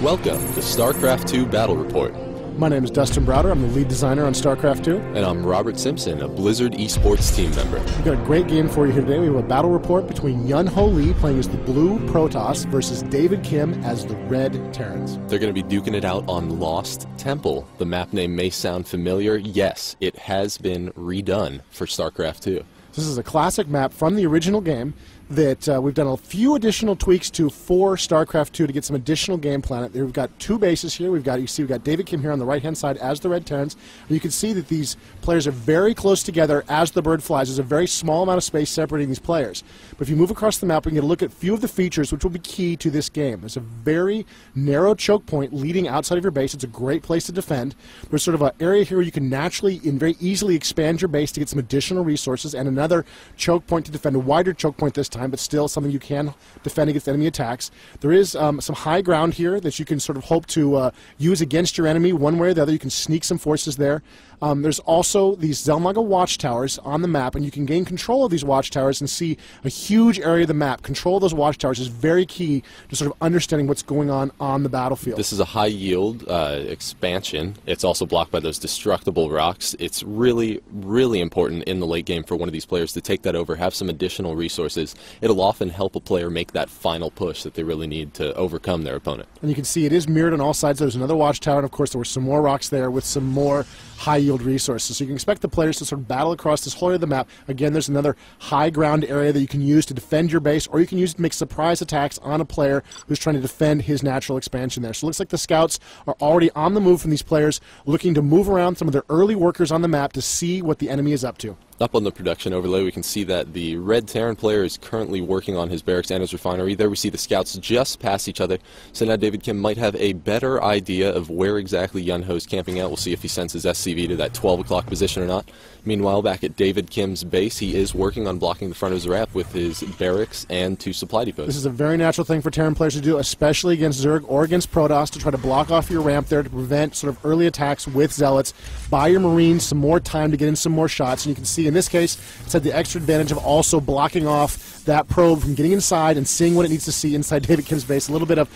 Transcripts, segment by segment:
Welcome to StarCraft 2 Battle Report. My name is Dustin Browder. I'm the lead designer on StarCraft 2. And I'm Robert Simpson, a Blizzard esports team member. We've got a great game for you here today. We have a battle report between Yun-Ho Lee playing as the blue Protoss versus David Kim as the red Terrans. They're going to be duking it out on Lost Temple. The map name may sound familiar. Yes, it has been redone for StarCraft 2. This is a classic map from the original game that we've done a few additional tweaks to for StarCraft 2 to get some additional game plan. We've got two bases here. We've got David Kim here on the right-hand side as the Red Terrans. And you can see that these players are very close together as the bird flies. There's a very small amount of space separating these players. But if you move across the map, we can get a look at a few of the features which will be key to this game. There's a very narrow choke point leading outside of your base. It's a great place to defend. There's sort of an area here where you can naturally and very easily expand your base to get some additional resources, and another choke point to defend, a wider choke point this time, but still something you can defend against enemy attacks. There is some high ground here that you can sort of hope to use against your enemy one way or the other. You can sneak some forces there. There's also these Zelmaga watchtowers on the map, and you can gain control of these watchtowers and see a huge area of the map. Control of those watchtowers is very key to sort of understanding what's going on the battlefield. This is a high-yield expansion. It's also blocked by those destructible rocks. It's really, really important in the late game for one of these players to take that over, have some additional resources. It'll often help a player make that final push that they really need to overcome their opponent. And you can see it is mirrored on all sides. There's another watchtower, and of course there were some more rocks there with some more high-yield resources. So you can expect the players to sort of battle across this whole area of the map. Again, there's another high ground area that you can use to defend your base, or you can use it to make surprise attacks on a player who's trying to defend his natural expansion there. So it looks like the scouts are already on the move from these players, looking to move around some of their early workers on the map to see what the enemy is up to. Up on the production overlay, we can see that the Red Terran player is currently working on his barracks and his refinery. There we see the scouts just past each other. So now David Kim might have a better idea of where exactly Yun-Ho's camping out. We'll see if he sends his SCV to that 12 o'clock position or not. Meanwhile, back at David Kim's base, he is working on blocking the front of his ramp with his barracks and two supply depots. This is a very natural thing for Terran players to do, especially against Zerg or against Protoss, to try to block off your ramp there to prevent sort of early attacks with Zealots. Buy your Marines some more time to get in some more shots. And you can see in this case, it's had the extra advantage of also blocking off that probe from getting inside and seeing what it needs to see inside David Kim's base. A little bit of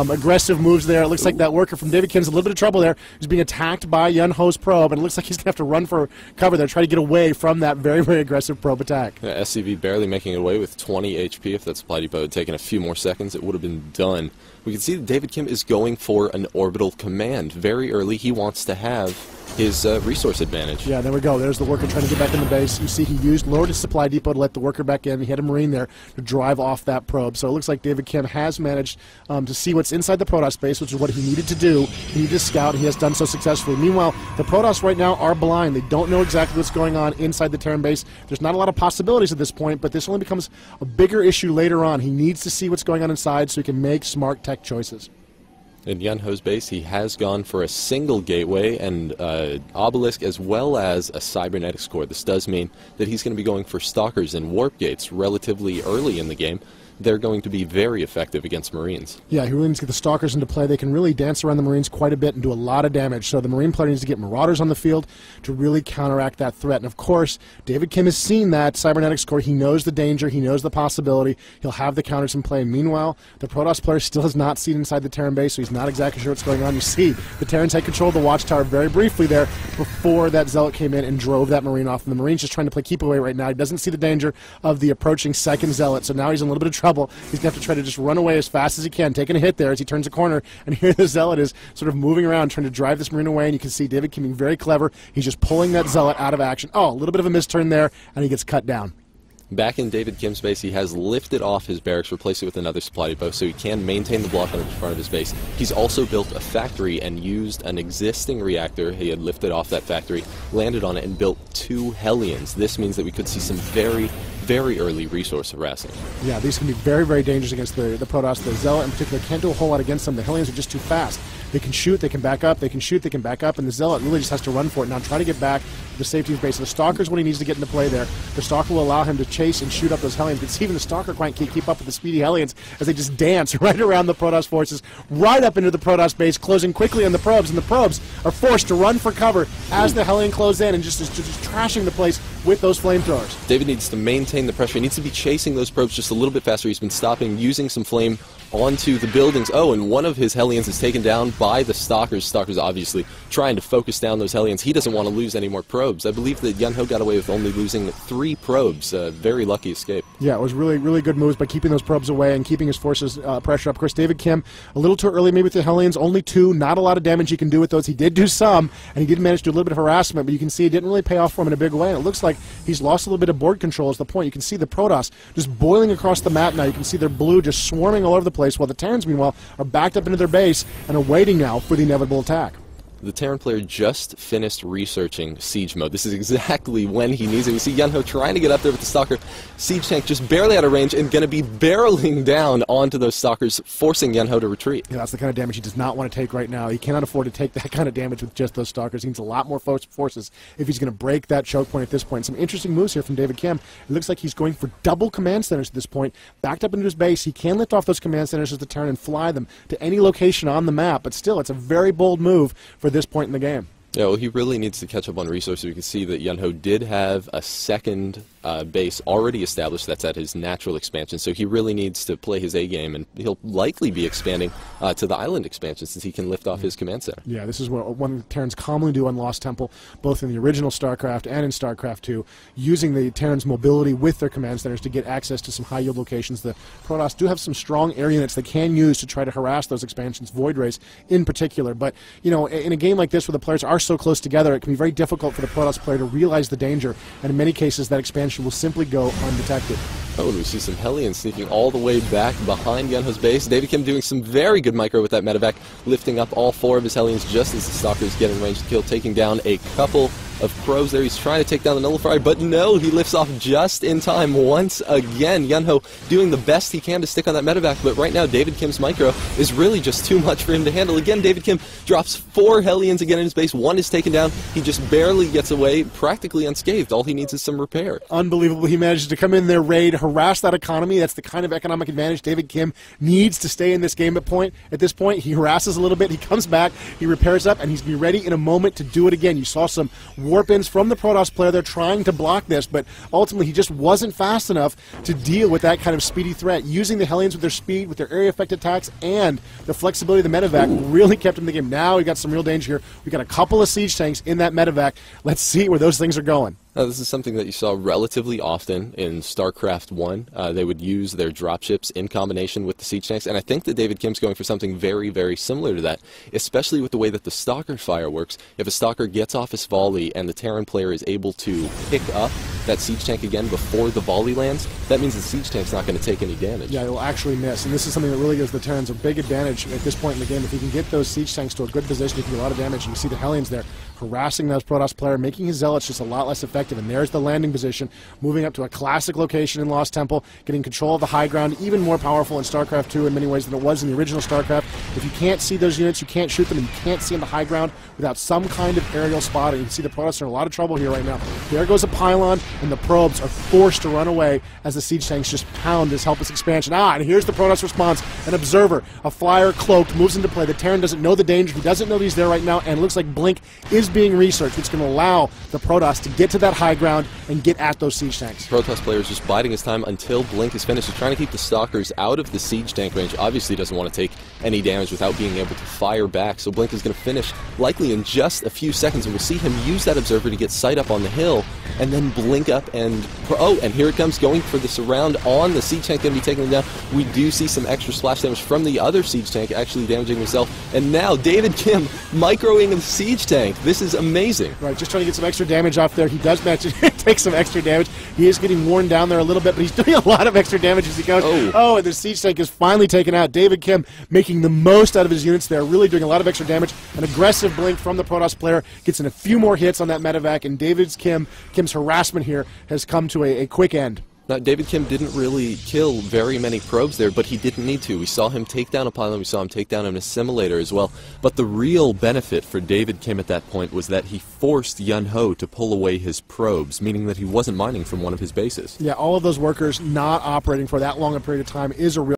aggressive moves there. It looks like that worker from David Kim's in a little bit of trouble there. He's being attacked by Yun-Ho's probe, and it looks like he's going to have to run for cover there, try to get away from that very, very aggressive probe attack. Yeah, SCV barely making it away with 20 HP. If that supply depot had taken a few more seconds, it would have been done. We can see that David Kim is going for an orbital command. Very early, he wants to have his resource advantage. Yeah, there we go. There's the worker trying to get back in the base. You see he lowered his supply depot to let the worker back in. He had a Marine there to drive off that probe. So it looks like David Kim has managed to see what's inside the Protoss base, which is what he needed to do. He needed to scout, and he has done so successfully. Meanwhile, the Protoss right now are blind. They don't know exactly what's going on inside the Terran base. There's not a lot of possibilities at this point, but this only becomes a bigger issue later on. He needs to see what's going on inside so he can make smart tech choices. In Yun-Ho's base, he has gone for a single gateway and obelisk as well as a cybernetics core. This does mean that he's going to be going for stalkers and warp gates relatively early in the game. They're going to be very effective against Marines. Yeah, he really needs to get the Stalkers into play. They can really dance around the Marines quite a bit and do a lot of damage. So the Marine player needs to get Marauders on the field to really counteract that threat. And of course, David Kim has seen that cybernetics core. He knows the danger. He knows the possibility. He'll have the counters in play. Meanwhile, the Protoss player still has not seen inside the Terran base, so he's not exactly sure what's going on. You see, the Terrans had control of the Watchtower very briefly there before that Zealot came in and drove that Marine off. And the Marine's just trying to play keep away right now. He doesn't see the danger of the approaching second Zealot, so now he's in a little bit of trouble. He's going to have to try to just run away as fast as he can, taking a hit there as he turns a corner, and here the Zealot is sort of moving around trying to drive this Marine away, and you can see David Kim being very clever. He's just pulling that Zealot out of action. Oh, a little bit of a misturn there, and he gets cut down. Back in David Kim's base, he has lifted off his barracks, replaced it with another supply depot, so he can maintain the block on the front of his base. He's also built a factory and used an existing reactor. He had lifted off that factory, landed on it, and built 2 Hellions. This means that we could see some very, very early resource harassing. Yeah, these can be very, very dangerous against the Protoss. The Zealot in particular can't do a whole lot against them. The Hellions are just too fast. They can shoot, they can back up, they can shoot, they can back up, and the Zealot really just has to run for it. Now try to get back to the safety of his base. The Stalker's what he needs to get into play there. The Stalker will allow him to chase and shoot up those Hellions. But even the Stalker can't keep up with the speedy Hellions as they just dance right around the Protoss forces, right up into the Protoss base, closing quickly on the probes, and the probes are forced to run for cover as the Hellion close in and just trashing the place with those flamethrowers. David needs to maintain the pressure. He needs to be chasing those probes just a little bit faster. He's been stopping, using some flame onto the buildings. Oh, and one of his Hellions is taken down by the Stalkers. Stalkers obviously trying to focus down those Hellions. He doesn't want to lose any more probes. I believe that Yunho got away with only losing 3 probes. Very lucky escape. Yeah, it was really, really good moves by keeping those probes away and keeping his forces pressure up. Of course, David Kim, a little too early maybe with the Hellions. Only 2, not a lot of damage he can do with those. He did do some, and he did manage to do a little bit of harassment, but you can see it didn't really pay off for him in a big way, and it looks like he's lost a little bit of board control is the point. You can see the Protoss just boiling across the map now. You can see their blue just swarming all over the place, while the Terrans, meanwhile, are backed up into their base and are waiting now for the inevitable attack. The Terran player just finished researching siege mode. This is exactly when he needs it. We see Yunho trying to get up there with the Stalker. Siege tank just barely out of range and going to be barreling down onto those Stalkers, forcing Yunho to retreat. Yeah, that's the kind of damage he does not want to take right now. He cannot afford to take that kind of damage with just those Stalkers. He needs a lot more forces if he's going to break that choke point at this point. Some interesting moves here from David Kim. It looks like he's going for double command centers at this point. Backed up into his base, he can lift off those command centers as the Terran and fly them to any location on the map, but still, it's a very bold move for this point in the game. Yeah, well, he really needs to catch up on resources. We can see that Yunho did have a second base already established that's at his natural expansion, so he really needs to play his A game, and he'll likely be expanding to the island expansion since he can lift off his command center. Yeah, this is what one Terrans commonly do on Lost Temple, both in the original StarCraft and in StarCraft 2, using the Terrans' mobility with their command centers to get access to some high-yield locations. The Protoss do have some strong air units they can use to try to harass those expansions, Void Rays in particular, but, you know, in a game like this where the players are so close together, it can be very difficult for the Protoss player to realize the danger, and in many cases that expansion will simply go undetected. Oh, and we see some Hellions sneaking all the way back behind Yunho's base. David Kim doing some very good micro with that medevac, lifting up all 4 of his Hellions just as the Stalkers get in range to kill, taking down a couple of probes there. He's trying to take down the nullifier, but no, he lifts off just in time once again. Yunho doing the best he can to stick on that medevac, but right now David Kim's micro is really just too much for him to handle. Again, David Kim drops 4 Hellions again in his base. 1 is taken down. He just barely gets away, practically unscathed. All he needs is some repair. Unbelievable. He manages to come in there, raid, harass that economy. That's the kind of economic advantage David Kim needs to stay in this game at this point. He harasses a little bit, he comes back, he repairs up, and he's going to be ready in a moment to do it again. You saw some warp-ins from the Protoss player there trying to block this, but ultimately he just wasn't fast enough to deal with that kind of speedy threat. Using the Hellions with their speed, with their area-effect attacks, and the flexibility of the medevac really kept him in the game. Now we got some real danger here. We got a couple of siege tanks in that medevac. Let's see where those things are going. Now, this is something that you saw relatively often in StarCraft 1. They would use their dropships in combination with the siege tanks, and I think that David Kim's going for something very, very similar to that, especially with the way that the Stalker fire works. If a Stalker gets off his volley and the Terran player is able to pick up that siege tank again before the volley lands, that means the siege tank's not going to take any damage. Yeah, it will actually miss, and this is something that really gives the Terrans a big advantage at this point in the game. If you can get those siege tanks to a good position, you can do a lot of damage. You can see the Hellions there harassing those Protoss player, making his Zealots just a lot less effective, and there's the landing position, moving up to a classic location in Lost Temple, getting control of the high ground, even more powerful in StarCraft 2 in many ways than it was in the original StarCraft. If you can't see those units, you can't shoot them, and you can't see in the high ground without some kind of aerial spotting. You can see the Protoss are in a lot of trouble here right now. There goes a pylon, and the probes are forced to run away as the siege tanks just pound this helpless expansion. And here's the Protoss response. An observer, a flyer cloaked, moves into play. The Terran doesn't know the danger. He doesn't know that he's there right now, and it looks like Blink is being researched, which is going to allow the Protoss to get to that high ground and get at those siege tanks. Protoss player is just biding his time until Blink is finished. He's trying to keep the Stalkers out of the siege tank range. Obviously doesn't want to take any damage without being able to fire back, so Blink is going to finish likely in just a few seconds, and we'll see him use that observer to get sight up on the hill, and then blink up and... Oh, and here it comes, going for the surround on the siege tank, going to be taking him down. We do see some extra splash damage from the other siege tank, actually damaging himself, and now David Kim microing the siege tank. This is amazing. Right, just trying to get some extra damage off there. He does manage to take some extra damage. He is getting worn down there a little bit, but he's doing a lot of extra damage as he goes. Oh, and the siege tank is finally taken out. David Kim making the most out of his units there, really doing a lot of extra damage. An aggressive blink from the Protoss player gets in a few more hits on that medevac, and Kim's harassment here has come to a quick end. Now, David Kim didn't really kill very many probes there, but he didn't need to. We saw him take down a pylon, we saw him take down an assimilator as well. But the real benefit for David Kim at that point was that he forced Yunho to pull away his probes, meaning that he wasn't mining from one of his bases. Yeah, all of those workers not operating for that long a period of time is a real